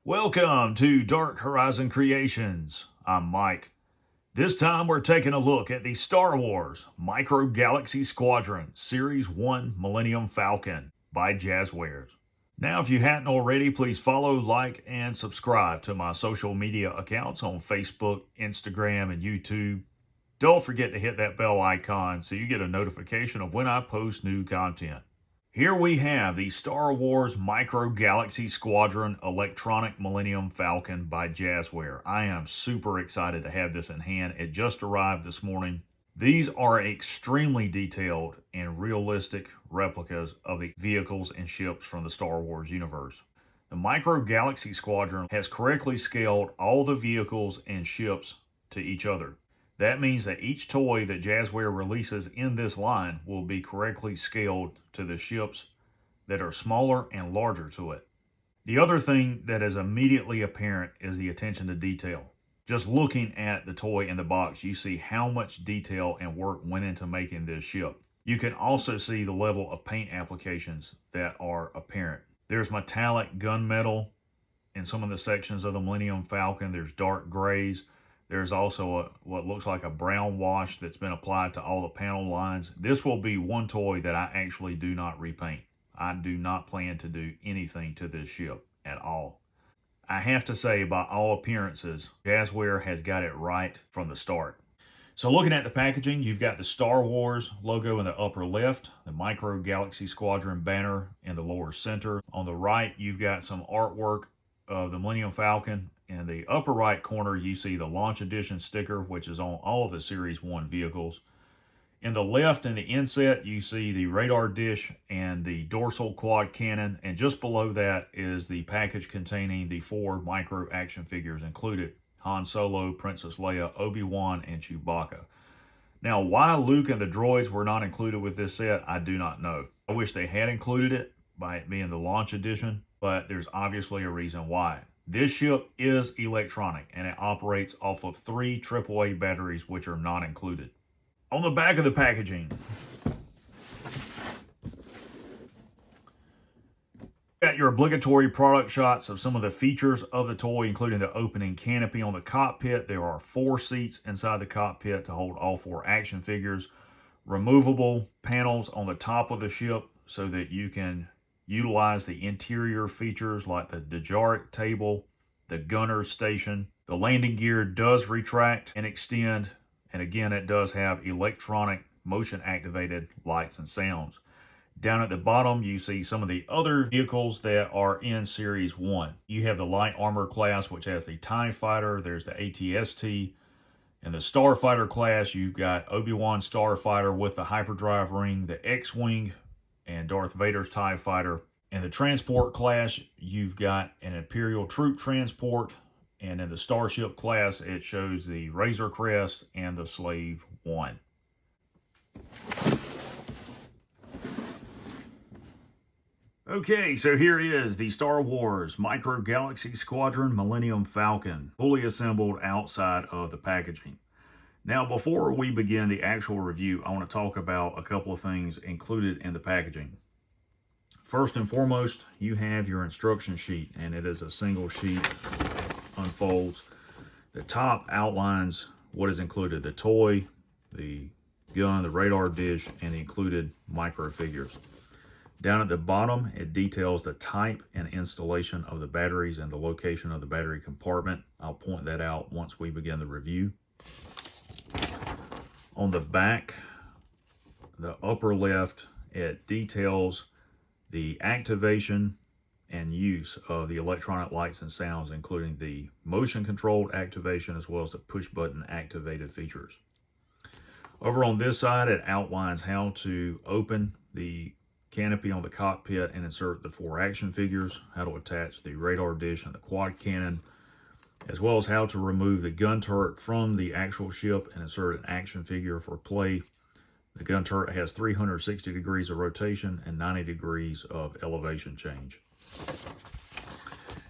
Welcome to Dark Horizon Creations. I'm Mike. This time we're taking a look at the Star Wars Micro Galaxy Squadron Series 1 Millennium Falcon by Jazwares. Now, if you hadn't already, please follow, like, and subscribe to my social media accounts on Facebook, Instagram, and YouTube. Don't forget to hit that bell icon so you get a notification of when I post new content. Here we have the Star Wars Micro Galaxy Squadron Electronic Millennium Falcon by Jazwares. I am super excited to have this in hand. It just arrived this morning. These are extremely detailed and realistic replicas of the vehicles and ships from the Star Wars universe. The Micro Galaxy Squadron has correctly scaled all the vehicles and ships to each other. That means that each toy that Jazwares releases in this line will be correctly scaled to the ships that are smaller and larger to it. The other thing that is immediately apparent is the attention to detail. Just looking at the toy in the box, you see how much detail and work went into making this ship. You can also see the level of paint applications that are apparent. There's metallic gunmetal in some of the sections of the Millennium Falcon. There's dark grays. There's also what looks like a brown wash that's been applied to all the panel lines. This will be one toy that I actually do not repaint. I do not plan to do anything to this ship at all. I have to say, by all appearances, Jazwares has got it right from the start. So looking at the packaging, you've got the Star Wars logo in the upper left, the Micro Galaxy Squadron banner in the lower center. On the right, you've got some artwork of the Millennium Falcon. In the upper right corner, you see the Launch Edition sticker, which is on all of the Series 1 vehicles. In the left, in the inset, you see the radar dish and the dorsal quad cannon. And just below that is the package containing the 4 micro action figures included: Han Solo, Princess Leia, Obi-Wan, and Chewbacca. Now, why Luke and the droids were not included with this set, I do not know. I wish they had included it by it being the Launch Edition, but there's obviously a reason why. This ship is electronic and it operates off of 3 AAA batteries, which are not included. On the back of the packaging, got your obligatory product shots of some of the features of the toy, including the opening canopy on the cockpit. There are 4 seats inside the cockpit to hold all 4 action figures. Removable panels on the top of the ship so that you can utilize the interior features like the Dejaric table, the gunner station. The landing gear does retract and extend, and again, it does have electronic motion activated lights and sounds. Down at the bottom, you see some of the other vehicles that are in Series 1. You have the Light Armor class, which has the TIE Fighter. There's the AT-ST. In the Starfighter class, you've got Obi-Wan Starfighter with the hyperdrive ring, the X-Wing, and Darth Vader's TIE Fighter. In the transport class, you've got an Imperial troop transport, and in the Starship class, it shows the Razor Crest and the Slave One. Okay, so here is the Star Wars Micro Galaxy Squadron Millennium Falcon, fully assembled outside of the packaging. Now, before we begin the actual review, I want to talk about a couple of things included in the packaging. First and foremost, you have your instruction sheet, and it is a single sheet that unfolds. The top outlines what is included: the toy, the gun, the radar dish, and the included micro figures. Down at the bottom, it details the type and installation of the batteries and the location of the battery compartment. I'll point that out once we begin the review. On the back, the upper left, it details the activation and use of the electronic lights and sounds, including the motion controlled activation as well as the push button activated features. Over on this side, it outlines how to open the canopy on the cockpit and insert the 4 action figures, how to attach the radar dish and the quad cannon, as well as how to remove the gun turret from the actual ship and insert an action figure for play. The gun turret has 360 degrees of rotation and 90 degrees of elevation change.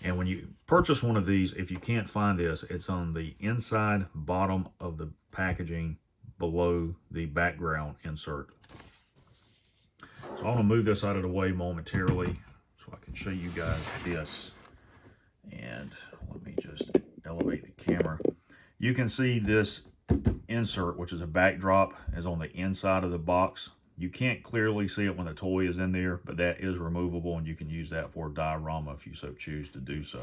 And when you purchase one of these, if you can't find this, it's on the inside bottom of the packaging below the background insert. So I want to move this out of the way momentarily so I can show you guys this. And let me just elevate the camera. You can see this insert, which is a backdrop, is on the inside of the box. You can't clearly see it when the toy is in there, but that is removable, and you can use that for a diorama if you so choose to do so.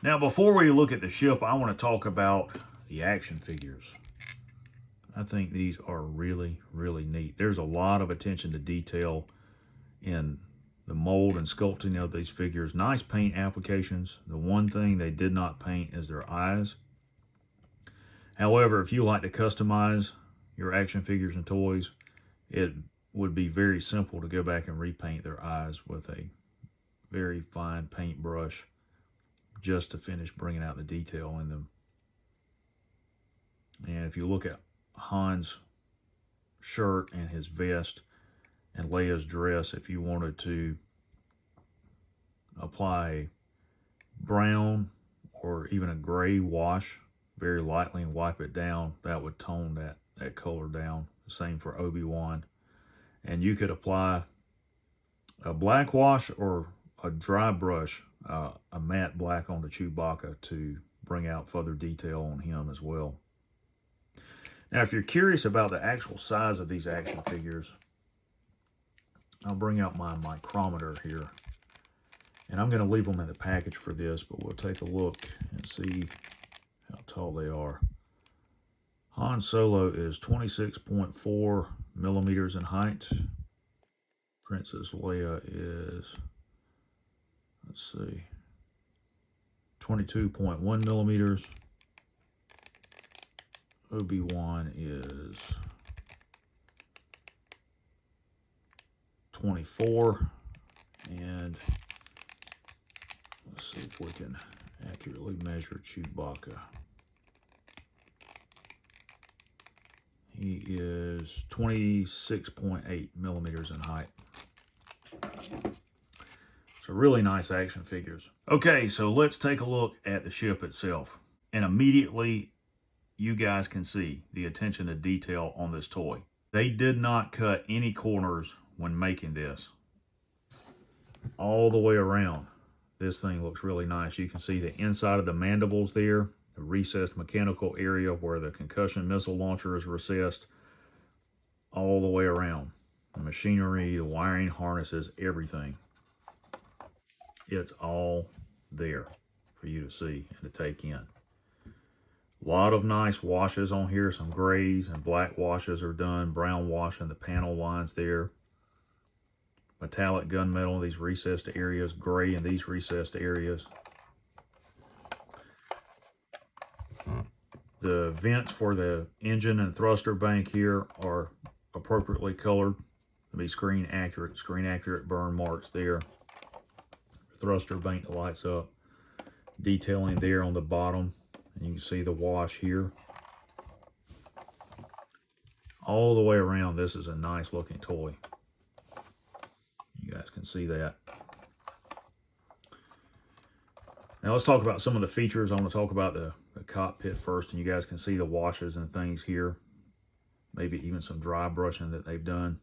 Now, before we look at the ship, I want to talk about the action figures. I think these are really, really neat. There's a lot of attention to detail in the mold and sculpting of these figures. Nice paint applications. The one thing they did not paint is their eyes. However, if you like to customize your action figures and toys, it would be very simple to go back and repaint their eyes with a very fine paintbrush just to finish bringing out the detail in them. And if you look at Han's shirt and his vest and Leia's dress, if you wanted to apply a brown or even a gray wash very lightly and wipe it down, that would tone that color down. Same for Obi-Wan. And you could apply a black wash or a dry brush, a matte black on the Chewbacca to bring out further detail on him as well. Now, if you're curious about the actual size of these action figures, I'll bring out my micrometer here. And I'm going to leave them in the package for this, but we'll take a look and see how tall they are. Han Solo is 26.4 millimeters in height. Princess Leia is, let's see, 22.1 millimeters. Obi-Wan is 24. And let's see if we can accurately measure Chewbacca. He is 26.8 millimeters in height. So really nice action figures. Okay, so let's take a look at the ship itself. And immediately you guys can see the attention to detail on this toy. They did not cut any corners when making this. All the way around, this thing looks really nice. You can see the inside of the mandibles there, the recessed mechanical area where the concussion missile launcher is recessed, all the way around. The machinery, the wiring harnesses, everything. It's all there for you to see and to take in. A lot of nice washes on here. Some grays and black washes are done. Brown wash in the panel lines there. Metallic gunmetal in these recessed areas. Gray in these recessed areas. The vents for the engine and thruster bank here are appropriately colored to be screen accurate burn marks there. Thruster bank lights up. Detailing there on the bottom. And you can see the wash here. All the way around, this is a nice looking toy. You guys can see that. Now let's talk about some of the features. I want to talk about the cockpit first, and you guys can see the washes and things here. Maybe even some dry brushing that they've done.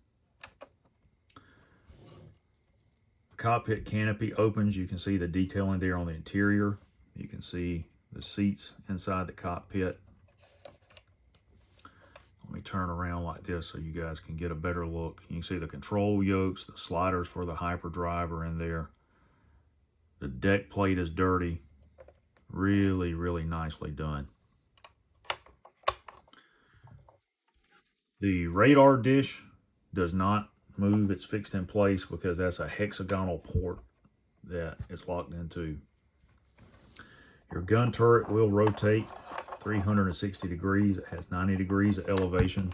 The cockpit canopy opens. You can see the detailing there on the interior. You can see the seats inside the cockpit. Let me turn around like this so you guys can get a better look. You can see the control yokes, the sliders for the hyperdrive are in there. The deck plate is dirty. Really, really nicely done. The radar dish does not move. It's fixed in place because that's a hexagonal port that it's locked into. Your gun turret will rotate 360 degrees. It has 90 degrees of elevation.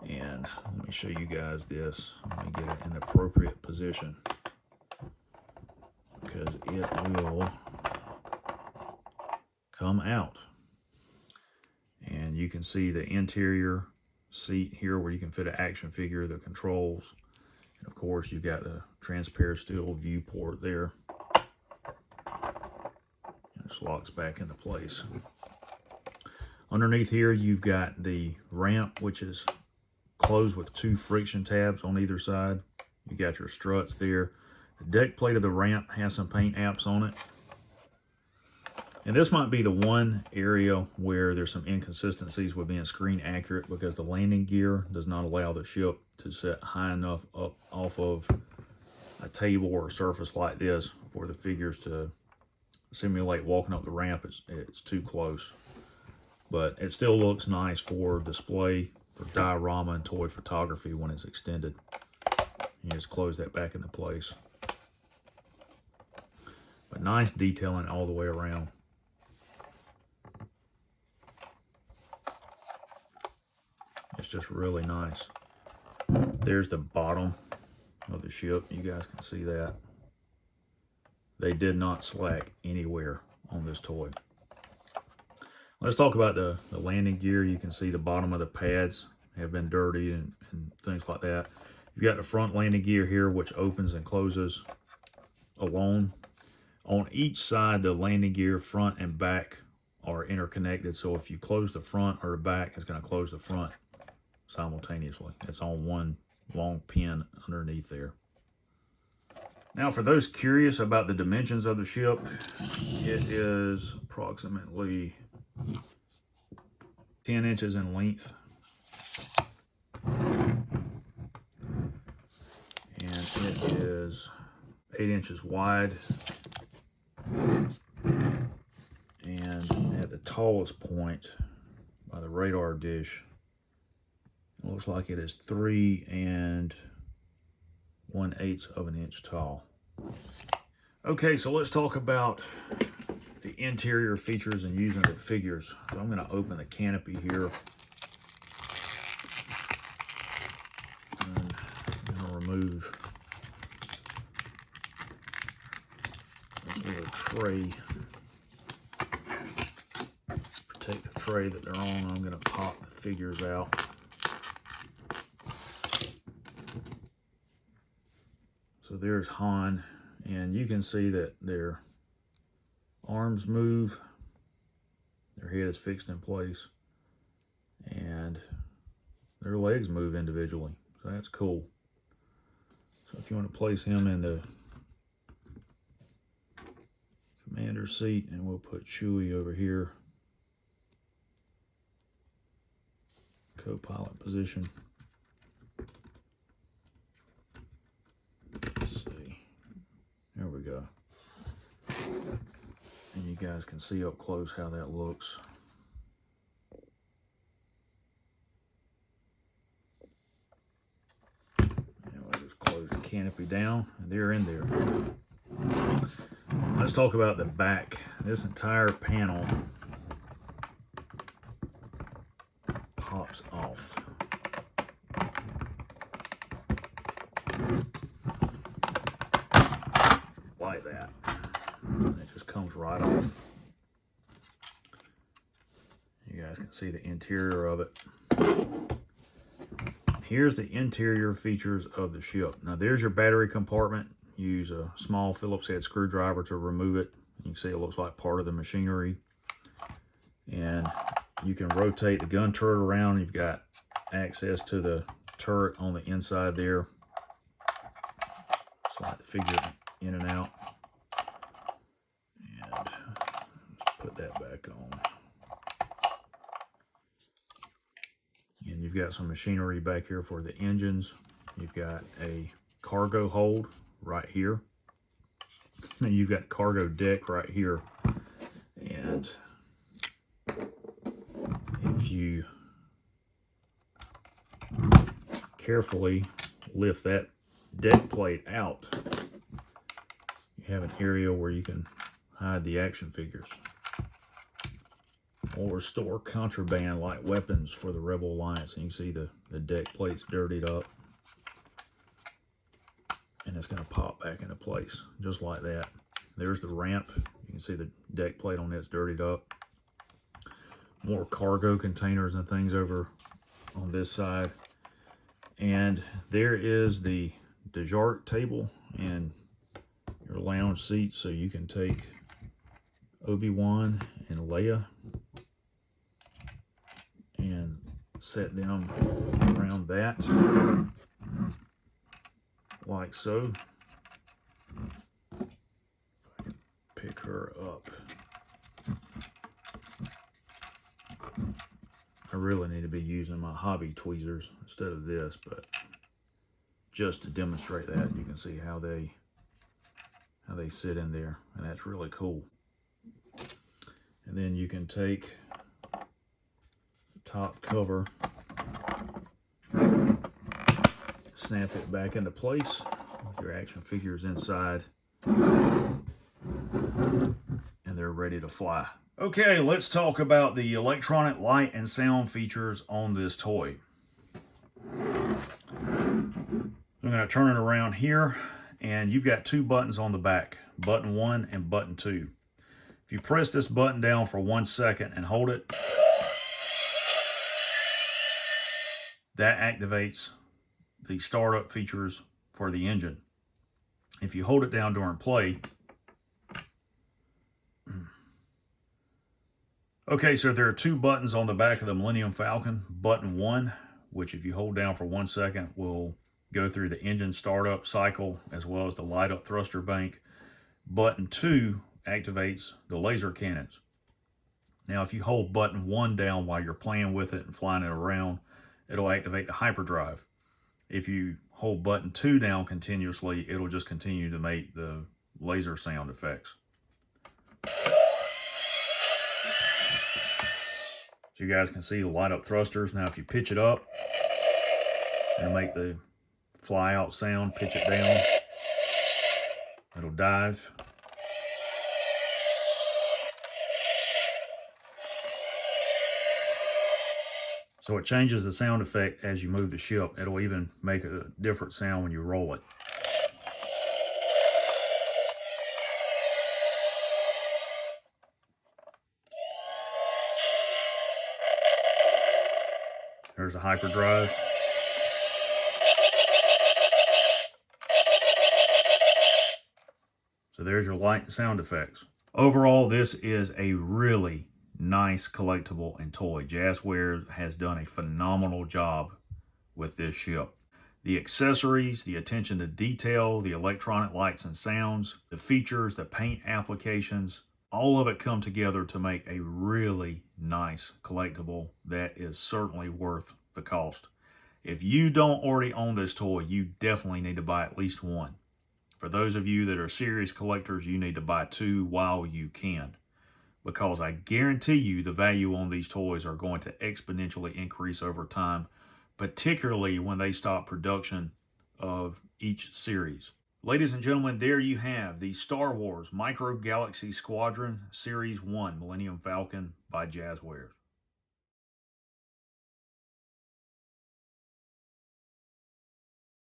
And let me show you guys this. Let me get it in the appropriate position, because it will come out. And you can see the interior seat here where you can fit an action figure, the controls. And of course, you've got the transparent steel viewport there. And this locks back into place. Underneath here, you've got the ramp, which is closed with 2 friction tabs on either side. You got your struts there. The deck plate of the ramp has some paint apps on it. And this might be the one area where there's some inconsistencies with being screen accurate, because the landing gear does not allow the ship to set high enough up off of a table or a surface like this for the figures to simulate walking up the ramp. It's too close. But it still looks nice for display, for diorama and toy photography when it's extended. You just close that back into place. But nice detailing all the way around. It's just really nice. There's the bottom of the ship. You guys can see that. They did not slack anywhere on this toy. Let's talk about the landing gear. You can see the bottom of the pads have been dirty and things like that. You've got the front landing gear here, which opens and closes alone. On each side, the landing gear front and back are interconnected. So if you close the front or the back, it's going to close the front simultaneously. It's on one long pin underneath there. Now, for those curious about the dimensions of the ship, it is approximately 10 inches in length. And it is 8 inches wide. And at the tallest point by the radar dish, it looks like it is 3 1/8 of an inch tall. Okay, so let's talk about the interior features and using the figures. So I'm going to open the canopy here. And I'm going to remove this little tray. Protect the tray that they're on. I'm going to pop the figures out. So there's Han, and you can see that their arms move, their head is fixed in place, and their legs move individually. So that's cool. So if you want to place him in the commander's seat, and we'll put Chewie over here, co-pilot position. There we go. And you guys can see up close how that looks. And we'll just close the canopy down, and they're in there. Let's talk about the back. This entire panel pops off. Like that. And it just comes right off. You guys can see the interior of it. Here's the interior features of the ship. Now there's your battery compartment. Use a small Phillips head screwdriver to remove it. You can see it looks like part of the machinery. And you can rotate the gun turret around. You've got access to the turret on the inside there. Slide the figure in and out. And let's put that back on. And you've got some machinery back here for the engines. You've got a cargo hold right here. And you've got cargo deck right here. And if you carefully lift that deck plate out, you have an area where you can hide the action figures or store contraband like weapons for the Rebel Alliance. And you can see the deck plate's dirtied up, and it's going to pop back into place just like that. There's the ramp. You can see the deck plate on it's dirtied up. More cargo containers and things over on this side. And there is the dessert table and your lounge seat, so you can take Obi-Wan and Leia and set them around that, like so. If I can pick her up. really need to be using my hobby tweezers instead of this, but just to demonstrate that, you can see how they sit in there, and that's really cool. And then you can take the top cover, snap it back into place with your action figures inside, and they're ready to fly. Okay, let's talk about the electronic light and sound features on this toy. I'm going to turn it around here, and you've got two buttons on the back, button 1 and button 2. If you press this button down for 1 second and hold it, that activates the startup features for the engine. If you hold it down during play, okay, so there are two buttons on the back of the Millennium Falcon. Button 1, which if you hold down for 1 second, will go through the engine startup cycle as well as the light up thruster bank. Button 2 activates the laser cannons. Now, if you hold button 1 down while you're playing with it and flying it around, it'll activate the hyperdrive. If you hold button 2 down continuously, it'll just continue to make the laser sound effects. So you guys can see the light up thrusters. Now if you pitch it up, it'll make the fly out sound. Pitch it down, it'll dive. So it changes the sound effect as you move the ship. It'll even make a different sound when you roll it. There's the hyperdrive. So there's your light and sound effects. Overall, this is a really nice collectible and toy. Jazwares has done a phenomenal job with this ship. The accessories, the attention to detail, the electronic lights and sounds, the features, the paint applications, all of it come together to make a really nice collectible that is certainly worth the cost. If you don't already own this toy, you definitely need to buy at least one. For those of you that are serious collectors, you need to buy 2 while you can, because I guarantee you the value on these toys are going to exponentially increase over time, particularly when they stop production of each series. Ladies and gentlemen, there you have the Star Wars Micro Galaxy Squadron Series 1 Millennium Falcon by Jazwares.